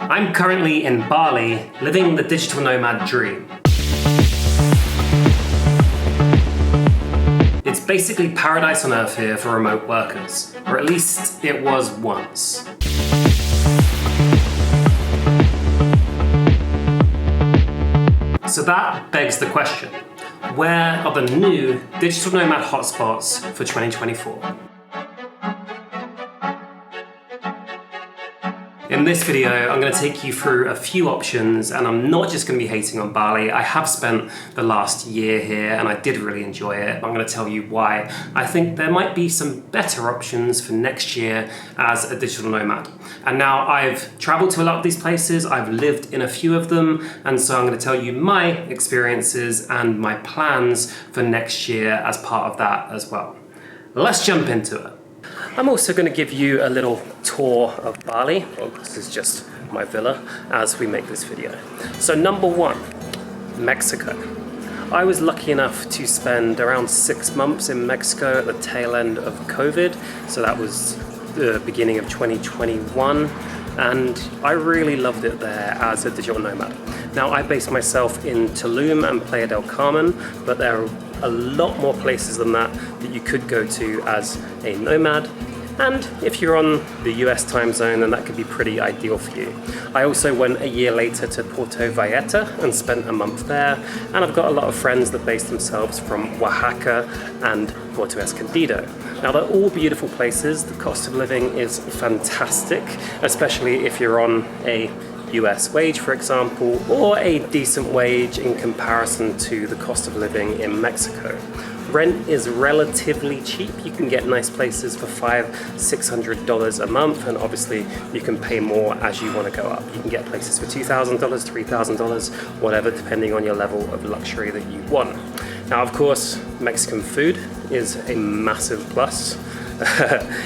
I'm currently in Bali, living the digital nomad dream. It's basically paradise on earth here for remote workers, or at least it was once. So that begs the question, where are the new digital nomad hotspots for 2024? In this video, I'm going to take you through a few options, and I'm not just going to be hating on Bali. I have spent the last year here and I did really enjoy it. I'm going to tell you why I think there might be some better options for next year as a digital nomad. And now I've traveled to a lot of these places, I've lived in a few of them, and so I'm going to tell you my experiences and my plans for next year as part of that as well. Let's jump into it. I'm also going to give you a little tour of Bali. Well, this is just my villa as we make this video. So number one, Mexico. I was lucky enough to spend around 6 months in Mexico at the tail end of COVID. So that was the beginning of 2021. And I really loved it there as a digital nomad. Now I based myself in Tulum and Playa del Carmen, but there are a lot more places than that you could go to as a nomad. And if you're on the US time zone, then that could be pretty ideal for you. I also went a year later to Puerto Vallarta and spent a month there. And I've got a lot of friends that base themselves from Oaxaca and Puerto Escondido. Now they're all beautiful places. The cost of living is fantastic, especially if you're on a US wage, for example, or a decent wage in comparison to the cost of living in Mexico. Rent is relatively cheap. You can get nice places for $500–600 a month, and obviously you can pay more as you want to go up. You can get places for $2,000, $3,000, whatever, depending on your level of luxury that you want. Now, of course, Mexican food is a massive plus.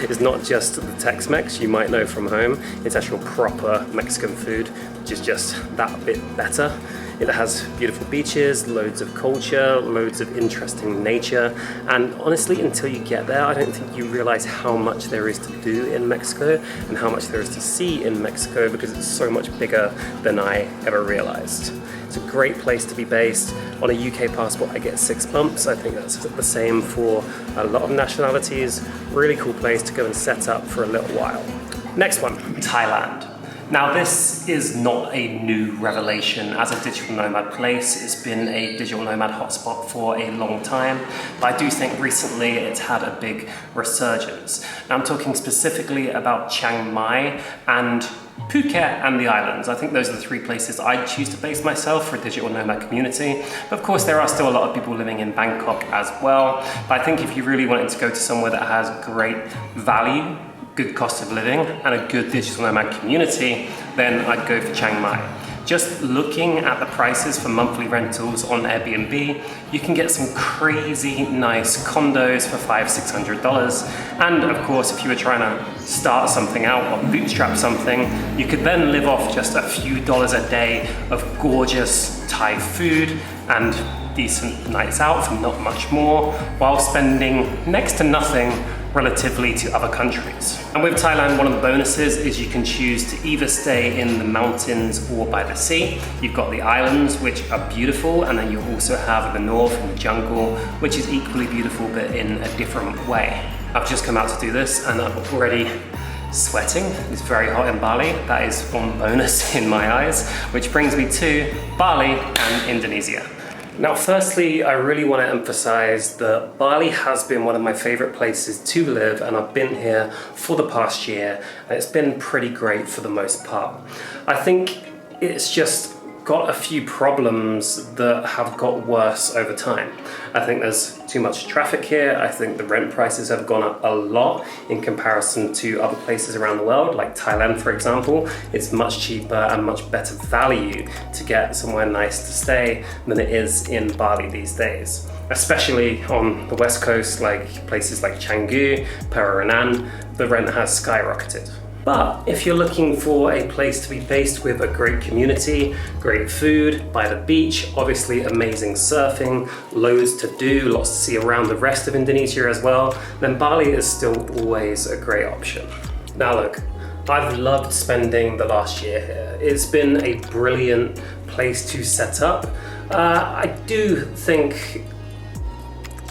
It's not just the Tex-Mex you might know from home. It's actual proper Mexican food, which is just that bit better. It has beautiful beaches, loads of culture, loads of interesting nature, and honestly, until you get there, I don't think you realize how much there is to do in Mexico and how much there is to see in Mexico, because it's so much bigger than I ever realized. It's a great place to be based. On a UK passport, I get 6 bumps. I think that's the same for a lot of nationalities. Really cool place to go and set up for a little while. Next one, Thailand. Now this is not a new revelation as a digital nomad place. It's been a digital nomad hotspot for a long time, but I do think recently it's had a big resurgence. Now I'm talking specifically about Chiang Mai and Phuket and the islands. I think those are the 3 places I'd choose to base myself for a digital nomad community. But of course there are still a lot of people living in Bangkok as well. But I think if you really wanted to go to somewhere that has great value, good cost of living, and a good digital nomad community, then I'd go for Chiang Mai. Just looking at the prices for monthly rentals on Airbnb, you can get some crazy nice condos for $500–600. And of course, if you were trying to start something out or bootstrap something, you could then live off just a few dollars a day of gorgeous Thai food and decent nights out for not much more, while spending next to nothing relatively to other countries. And with Thailand, one of the bonuses is you can choose to either stay in the mountains or by the sea. You've got the islands, which are beautiful, and then you also have the north and the jungle, which is equally beautiful but in a different way. I've just come out to do this and I'm already sweating. It's very hot in Bali. That is one bonus in my eyes, which brings me to Bali and Indonesia. Now, firstly, I really want to emphasize that Bali has been one of my favorite places to live, and I've been here for the past year, and it's been pretty great for the most part. I think it's just got a few problems that have got worse over time. I think there's too much traffic here. I think the rent prices have gone up a lot in comparison to other places around the world, like Thailand, for example. It's much cheaper and much better value to get somewhere nice to stay than it is in Bali these days. Especially on the west coast, like places like Canggu, Paranan, the rent has skyrocketed. But if you're looking for a place to be based with a great community, great food, by the beach, obviously amazing surfing, loads to do, lots to see around the rest of Indonesia as well, then Bali is still always a great option. Now look, I've loved spending the last year here. It's been a brilliant place to set up. I do think,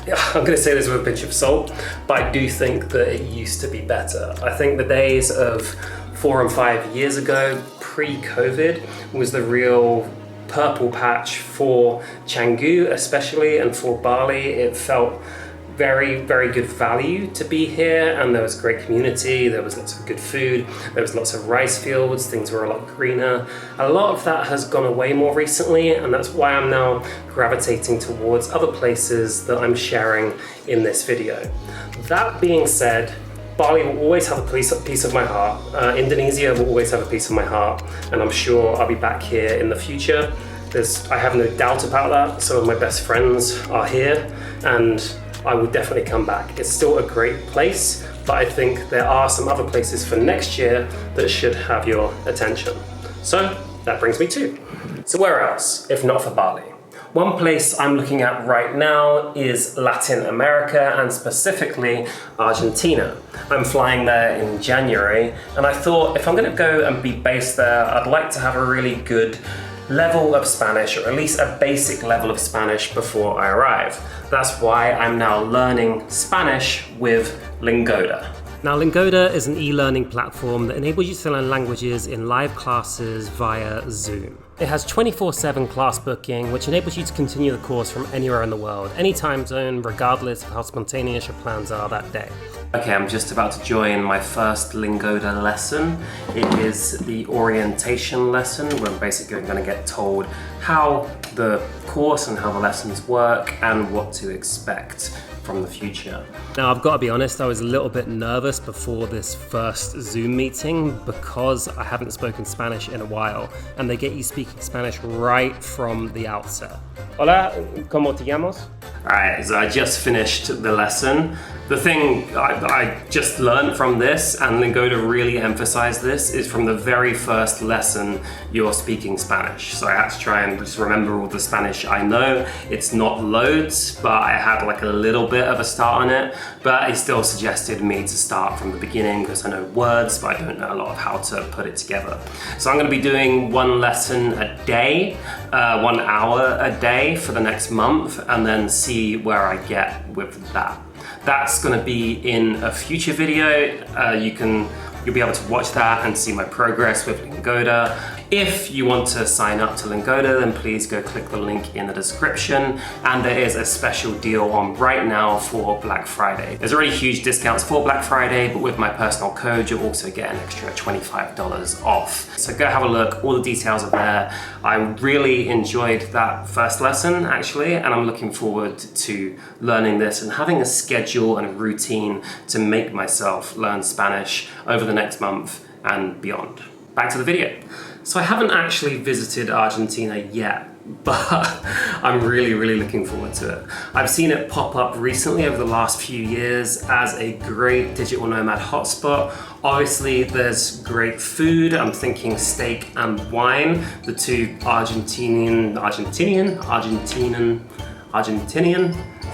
I'm going to say this with a pinch of salt, but I do think that it used to be better. I think the days of 4 and 5 years ago, pre-COVID, was the real purple patch for Canggu especially, and for Bali. It felt very, very good value to be here, and there was great community, there was lots of good food, there was lots of rice fields, things were a lot greener. A lot of that has gone away more recently, and that's why I'm now gravitating towards other places that I'm sharing in this video. That being said, Bali will always have a piece of my heart. Indonesia will always have a piece of my heart, and I'm sure I'll be back here in the future. I have no doubt about that. Some of my best friends are here, and I will definitely come back. It's still a great place, but I think there are some other places for next year that should have your attention. So that brings me to, so where else, if not for Bali? One place I'm looking at right now is Latin America, and specifically Argentina. I'm flying there in January, and I thought if I'm gonna go and be based there, I'd like to have a really good level of Spanish, or at least a basic level of Spanish before I arrive. That's why I'm now learning Spanish with Lingoda. Now, Lingoda is an e-learning platform that enables you to learn languages in live classes via Zoom. It has 24/7 class booking, which enables you to continue the course from anywhere in the world, any time zone, regardless of how spontaneous your plans are that day. Okay, I'm just about to join my first Lingoda lesson. It is the orientation lesson, where I'm basically going to get told how the course and how the lessons work and what to expect from the future. Now, I've got to be honest, I was a little bit nervous before this first Zoom meeting because I haven't spoken Spanish in a while, and they get you speaking Spanish right from the outset. Hola, ¿cómo te llamas? Alright, so I just finished the lesson. The thing I just learned from this, and Lingoda really emphasized this, is from the very first lesson you're speaking Spanish. So I had to try and just remember all the Spanish I know. It's not loads, but I had like a little bit of a start on it. But he still suggested me to start from the beginning because I know words, but I don't know a lot of how to put it together. So I'm going to be doing one lesson a day, 1 hour a day for the next month, and then see where I get with that. That's going to be in a future video. You'll be able to watch that and see my progress with Lingoda. If you want to sign up to Lingoda, then please go click the link in the description. And there is a special deal on right now for Black Friday. There's already huge discounts for Black Friday, but with my personal code, you'll also get an extra $25 off. So go have a look, all the details are there. I really enjoyed that first lesson, actually, and I'm looking forward to learning this and having a schedule and a routine to make myself learn Spanish over the next month and beyond. Back to the video. So I haven't actually visited Argentina yet, but I'm really, really looking forward to it. I've seen it pop up recently over the last few years as a great digital nomad hotspot. Obviously, there's great food. I'm thinking steak and wine, the two Argentinian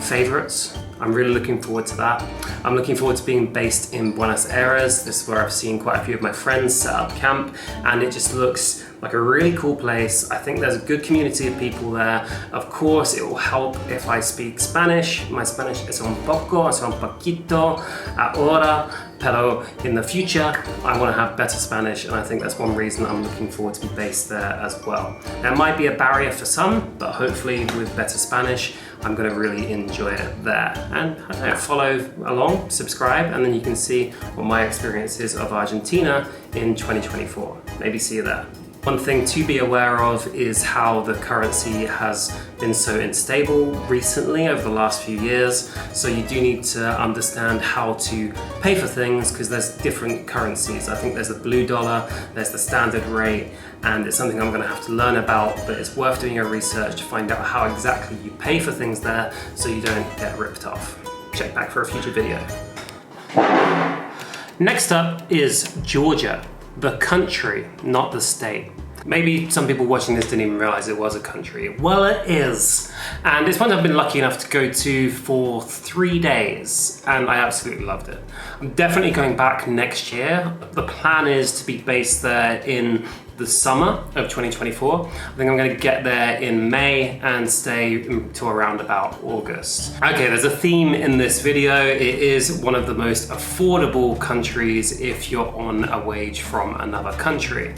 favorites. I'm really looking forward to that. I'm looking forward to being based in Buenos Aires. This is where I've seen quite a few of my friends set up camp, and it just looks like a really cool place. I think there's a good community of people there. Of course, it will help if I speak Spanish. My Spanish es un poquito ahora, pero in the future, I want to have better Spanish, and I think that's one reason I'm looking forward to be based there as well. There might be a barrier for some, but hopefully with better Spanish, I'm going to really enjoy it there. And I don't know, follow along, subscribe, and then you can see what my experience is of Argentina in 2024. Maybe see you there. One thing to be aware of is how the currency has been so unstable recently over the last few years. So you do need to understand how to pay for things because there's different currencies. I think there's the blue dollar, there's the standard rate, and it's something I'm going to have to learn about, but it's worth doing your research to find out how exactly you pay for things there so you don't get ripped off. Check back for a future video. Next up is Georgia. The country, not the state. Maybe some people watching this didn't even realize it was a country. Well, it is. And it's one I've been lucky enough to go to for 3 days, and I absolutely loved it. I'm definitely going back next year. The plan is to be based there in the summer of 2024. I think I'm gonna get there in May and stay until around about August. Okay, there's a theme in this video. It is one of the most affordable countries if you're on a wage from another country.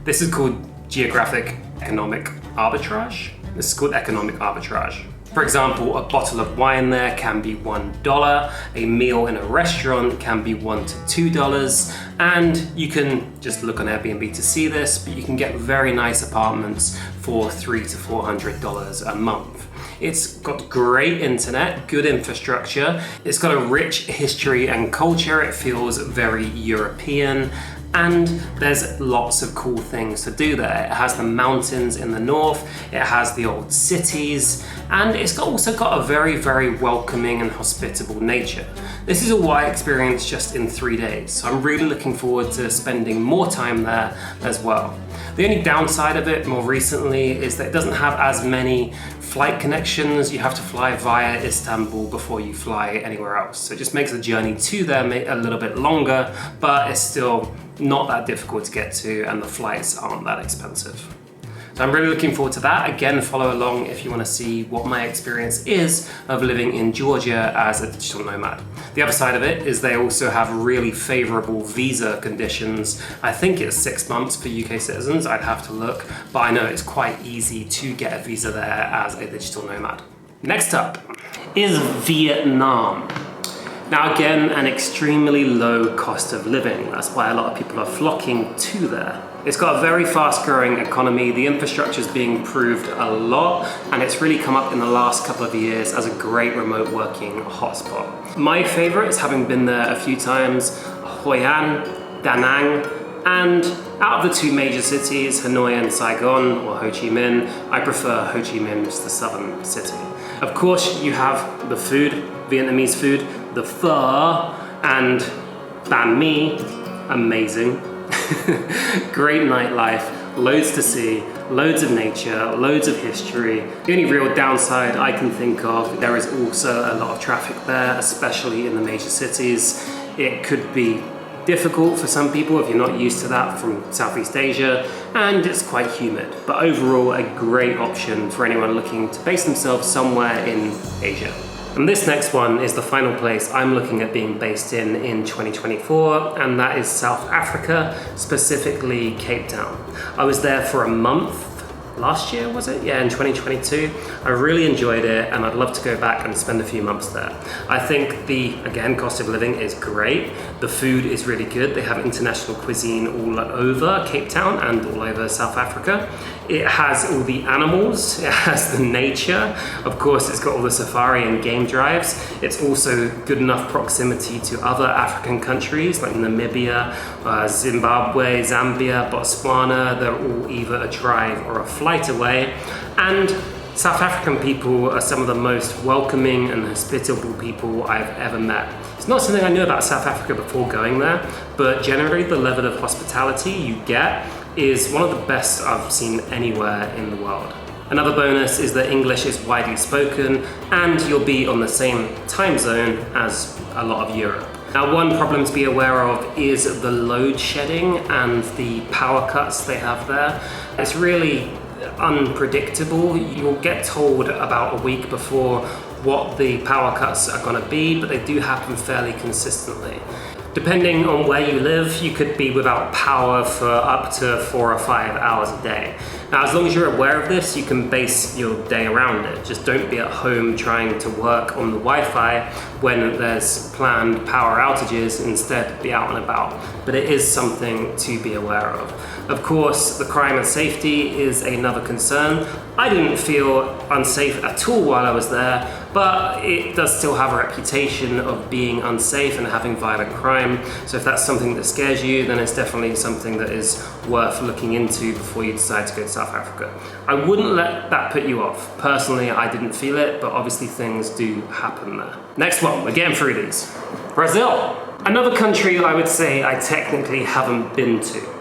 This is called geographic economic arbitrage. This is called economic arbitrage. For example, a bottle of wine there can be $1, a meal in a restaurant can be $1 to $2, and you can just look on Airbnb to see this, but you can get very nice apartments for $300 to $400 a month. It's got great internet, good infrastructure, it's got a rich history and culture, it feels very European, and there's lots of cool things to do there. It has the mountains in the north, it has the old cities, and it's also got a very, very welcoming and hospitable nature. This is all I experienced just in 3 days, so I'm really looking forward to spending more time there as well. The only downside of it more recently is that it doesn't have as many flight connections. You have to fly via Istanbul before you fly anywhere else. So it just makes the journey to there a little bit longer, but it's still not that difficult to get to, and the flights aren't that expensive. So I'm really looking forward to that. Again, follow along if you want to see what my experience is of living in Georgia as a digital nomad. The other side of it is they also have really favorable visa conditions. I think it's 6 months for UK citizens, I'd have to look, but I know it's quite easy to get a visa there as a digital nomad. Next up is Vietnam. Now again, an extremely low cost of living. That's why a lot of people are flocking to there. It's got a very fast growing economy, the infrastructure is being improved a lot, and it's really come up in the last couple of years as a great remote working hotspot. My favorites, having been there a few times, Hoi An, Da Nang, and out of the two major cities, Hanoi and Saigon, or Ho Chi Minh, I prefer Ho Chi Minh, which is the southern city. Of course, you have the food, Vietnamese food, the pho, and banh mi, amazing. Great nightlife, loads to see, loads of nature, loads of history. The only real downside I can think of, there is also a lot of traffic there, especially in the major cities. It could be difficult for some people if you're not used to that from Southeast Asia, and it's quite humid. But overall, a great option for anyone looking to base themselves somewhere in Asia. And this next one is the final place I'm looking at being based in 2024, and that is South Africa, specifically Cape Town. I was there for a month last year, was it? Yeah, in 2022. I really enjoyed it, and I'd love to go back and spend a few months there. I think the, again, cost of living is great. The food is really good. They have international cuisine all over Cape Town and all over South Africa. It has all the animals, it has the nature. Of course, it's got all the safari and game drives. It's also good enough proximity to other African countries like Namibia, Zimbabwe, Zambia, Botswana. They're all either a drive or a flight away. And South African people are some of the most welcoming and hospitable people I've ever met. It's not something I knew about South Africa before going there, but generally the level of hospitality you get is one of the best I've seen anywhere in the world. Another bonus is that English is widely spoken, and you'll be on the same time zone as a lot of Europe. Now, one problem to be aware of is the load shedding and the power cuts they have there. It's really unpredictable. You'll get told about a week before what the power cuts are going to be, but they do happen fairly consistently. Depending on where you live, you could be without power for up to 4 or 5 hours a day. Now, as long as you're aware of this, you can base your day around it. Just don't be at home trying to work on the Wi-Fi when there's planned power outages. Instead, be out and about. But it is something to be aware of. Of course, the crime and safety is another concern. I didn't feel unsafe at all while I was there, but it does still have a reputation of being unsafe and having violent crime. So if that's something that scares you, then it's definitely something that is worth looking into before you decide to go to South Africa. I wouldn't let that put you off. Personally, I didn't feel it, but obviously things do happen there. Next one, we're getting through these. Brazil. Another country I would say I technically haven't been to.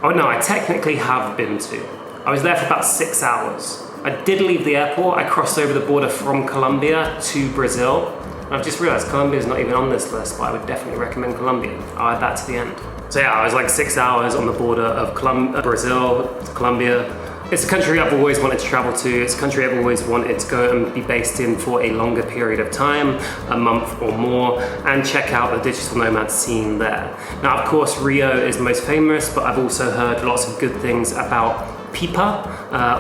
Oh no, I technically have been to. I was there for about 6 hours. I did leave the airport. I crossed over the border from Colombia to Brazil. And I've just realized Colombia is not even on this list, but I would definitely recommend Colombia. I'll add that to the end. So yeah, I was like 6 hours on the border of Brazil to Colombia. It's a country I've always wanted to travel to. It's a country I've always wanted to go and be based in for a longer period of time, a month or more, and check out the digital nomad scene there. Now, of course, Rio is most famous, but I've also heard lots of good things about Pipa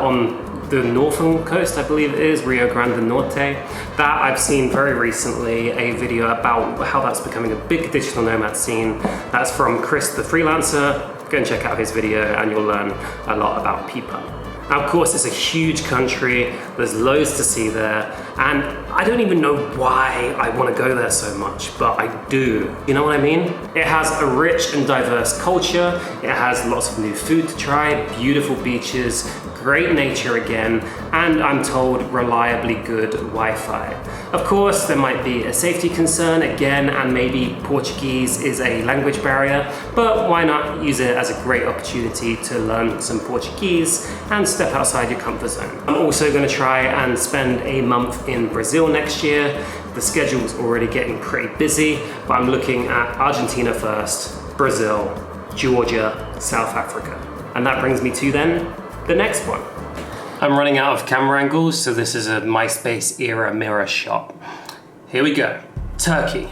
on the northern coast, I believe it is, Rio Grande do Norte. That I've seen very recently, a video about how that's becoming a big digital nomad scene. That's from Chris the Freelancer. Go and check out his video and you'll learn a lot about Pipa. Now, of course, it's a huge country, there's loads to see there, and I don't even know why I want to go there so much, but I do. You know what I mean? It has a rich and diverse culture, it has lots of new food to try, beautiful beaches, great nature again, and I'm told reliably good Wi-Fi. Of course, there might be a safety concern again, and maybe Portuguese is a language barrier, but why not use it as a great opportunity to learn some Portuguese and step outside your comfort zone. I'm also going to try and spend a month in Brazil next year. The schedule's already getting pretty busy, but I'm looking at Argentina first, Brazil, Georgia, South Africa. And that brings me to then the next one. I'm running out of camera angles, so this is a MySpace era mirror shot. Here we go. Turkey.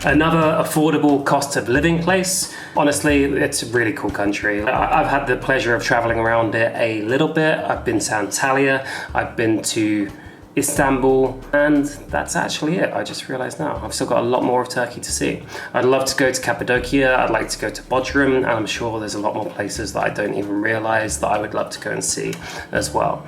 Another affordable cost of living place. Honestly, it's a really cool country. I've had the pleasure of traveling around it a little bit. I've been to Antalya, I've been to Istanbul, and that's actually it. I just realized now. I've still got a lot more of Turkey to see. I'd love to go to Cappadocia, I'd like to go to Bodrum, and I'm sure there's a lot more places that I don't even realize that I would love to go and see as well.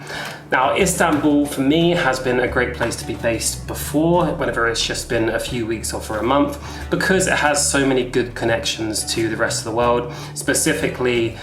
Now, Istanbul for me has been a great place to be based before, whenever it's just been a few weeks or for a month, because it has so many good connections to the rest of the world, specifically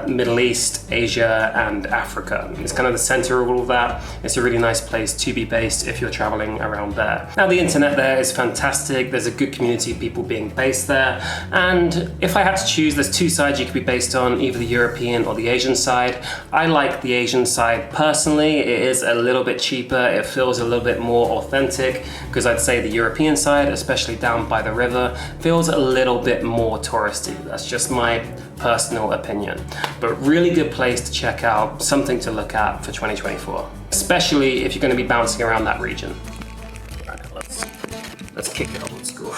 Middle East, Asia, and Africa. It's kind of the center of all of that. It's a really nice place to be based if you're traveling around there. Now, the internet there is fantastic. There's a good community of people being based there. And if I had to choose, there's two sides you could be based on, either the European or the Asian side. I like the Asian side personally. It is a little bit cheaper. It feels a little bit more authentic, because I'd say the European side, especially down by the river, feels a little bit more touristy. That's just my personal opinion. But really good place to check out, something to look at for 2024. Especially if you're going to be bouncing around that region. Right, let's kick it old school.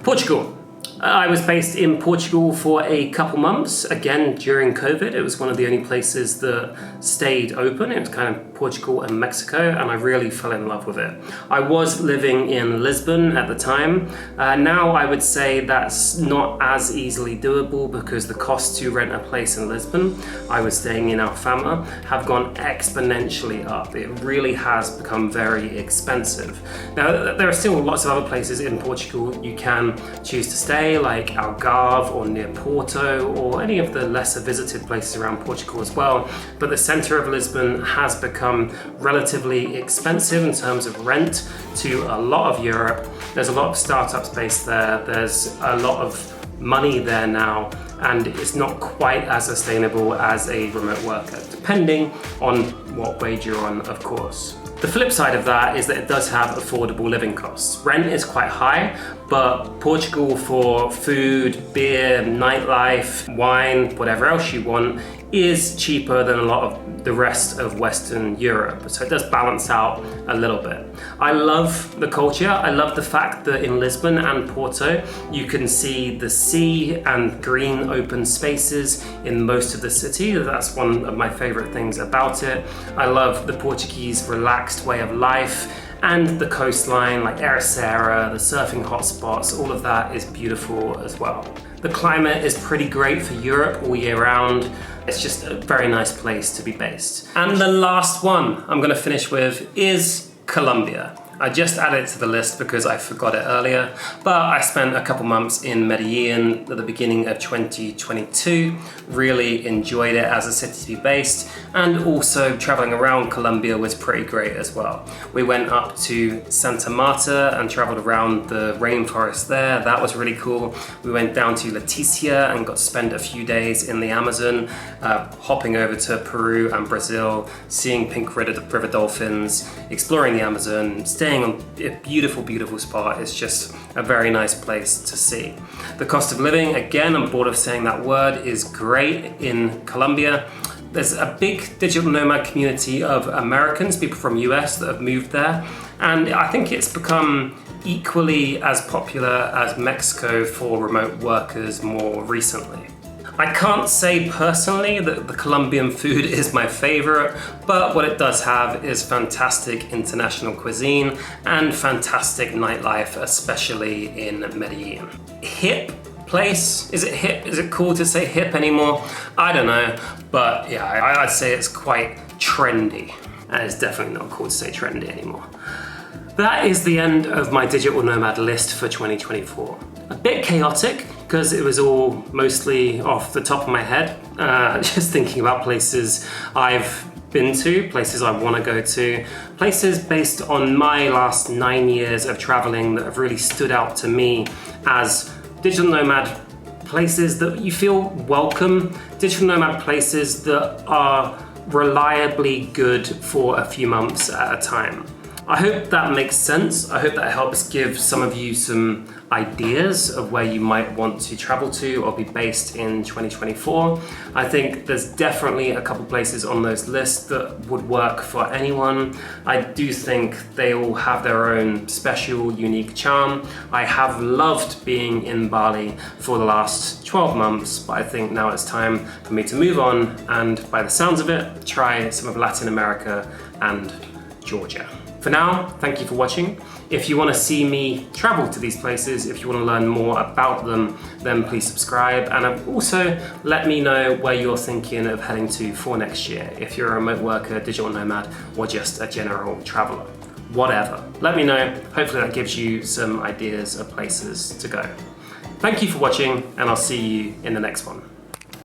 Portugal. I was based in Portugal for a couple months, again during COVID. It was one of the only places that stayed open. It was kind of Portugal and Mexico, and I really fell in love with it. I was living in Lisbon at the time. Now I would say that's not as easily doable, because the cost to rent a place in Lisbon, I was staying in Alfama, have gone exponentially up. It really has become very expensive. Now, there are still lots of other places in Portugal you can choose to stay, like Algarve or near Porto, or any of the lesser visited places around Portugal as well. But the center of Lisbon has become relatively expensive in terms of rent to a lot of Europe. There's a lot of startups based there. There's a lot of money there now, and it's not quite as sustainable as a remote worker, depending on what wage you're on, of course. The flip side of that is that it does have affordable living costs. Rent is quite high, but Portugal, for food, beer, nightlife, wine, whatever else you want, is cheaper than a lot of the rest of Western Europe. So it does balance out a little bit. I love the culture. I love the fact that in Lisbon and Porto, you can see the sea and green open spaces in most of the city. That's one of my favorite things about it. I love the Portuguese relaxed way of life, and the coastline, like Ericeira, the surfing hotspots, all of that is beautiful as well. The climate is pretty great for Europe all year round. It's just a very nice place to be based. And the last one I'm gonna finish with is Colombia. I just added it to the list because I forgot it earlier, but I spent a couple months in Medellin at the beginning of 2022. Really enjoyed it as a city to be based, and also traveling around Colombia was pretty great as well. We went up to Santa Marta and traveled around the rainforest there. That was really cool. We went down to Leticia and got to spend a few days in the Amazon, hopping over to Peru and Brazil, seeing pink river dolphins, exploring the Amazon, staying on a beautiful, beautiful spot. It's just a very nice place to see. The cost of living, again, I'm bored of saying that word, is great in Colombia. There's a big digital nomad community of Americans, people from US that have moved there. And I think it's become equally as popular as Mexico for remote workers more recently. I can't say personally that the Colombian food is my favorite, but what it does have is fantastic international cuisine and fantastic nightlife, especially in Medellin. Hip place? Is it hip? Is it cool to say hip anymore? I don't know, but yeah, I'd say it's quite trendy. And it's definitely not cool to say trendy anymore. That is the end of my digital nomad list for 2024. A bit chaotic, because it was all mostly off the top of my head, just thinking about places I've been to, places I want to go to, places based on my last 9 years of traveling that have really stood out to me as digital nomad places that you feel welcome, digital nomad places that are reliably good for a few months at a time. I hope that makes sense. I hope that helps give some of you some ideas of where you might want to travel to or be based in 2024. I think there's definitely a couple places on those lists that would work for anyone. I do think they all have their own special, unique charm. I have loved being in Bali for the last 12 months, but I think now it's time for me to move on and, by the sounds of it, try some of Latin America and Georgia. For now, thank you for watching. If you want to see me travel to these places, if you want to learn more about them, then please subscribe. And also let me know where you're thinking of heading to for next year. If you're a remote worker, digital nomad, or just a general traveler. Whatever. Let me know. Hopefully that gives you some ideas of places to go. Thank you for watching, and I'll see you in the next one.